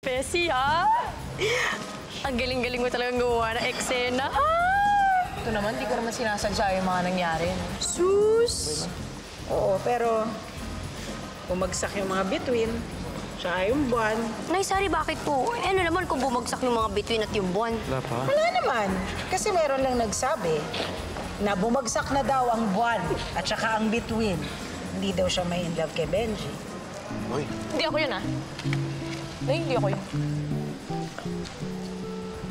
Bessie, ah! Ang galing-galing mo talagang gumawa ng eksena. Ito naman, di ko naman sinasadya yung mga nangyari. No? Sus! Oo, pero bumagsak yung mga bituin, tsaka yung buwan. Nay, sorry, bakit po? Eh, ano naman kung bumagsak yung mga bituin at yung buwan? Wala pa. Wala naman. Kasi meron lang nagsabi na bumagsak na daw ang buwan at saka ang bituin. Hindi daw siya may in love kay Benji. Uy, Hindi ako yun, ah. Nay, hindi ako yun.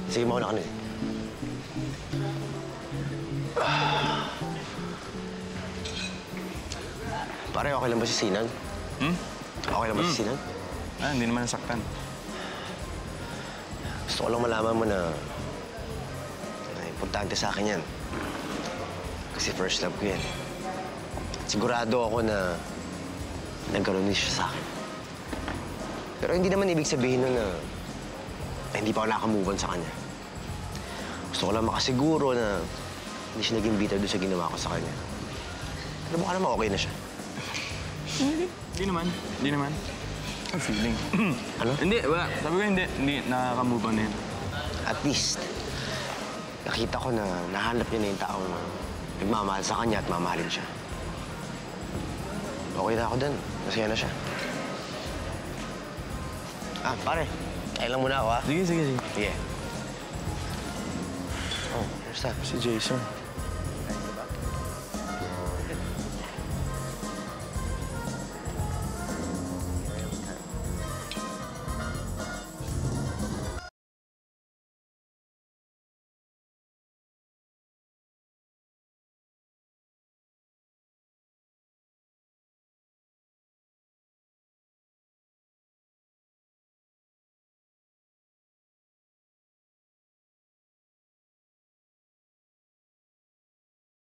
sige, mauna ka na. Pare, okay lang ba si Sinan? Okay lang ba si Sinan? Hindi naman nasaktan. Gusto ko lang malaman mo na importante sa akin yan. Kasi first love ko yan. Sigurado ako na nagkaroon din siya sa akin. Pero hindi naman ibig sabihin nun na hindi pa ako nakamove on sa kanya. Gusto ko lang makasiguro na hindi siya naging bitter doon sa ginawa ko sa kanya. Pero baka naman okay na siya. Hindi naman. Ang feeling. Ano? Hindi, wala. Sabi ko hindi. Hindi, nakaka-move on na yun. At least, nakita ko na nahanap niya na yung taong nagmamahal sa kanya at mamahalin siya. Okay na ako dun. Masaya na siya. Pare. Kain lang muna ako, ha? Sige. Sige. Oh, kumusta? Si Jason.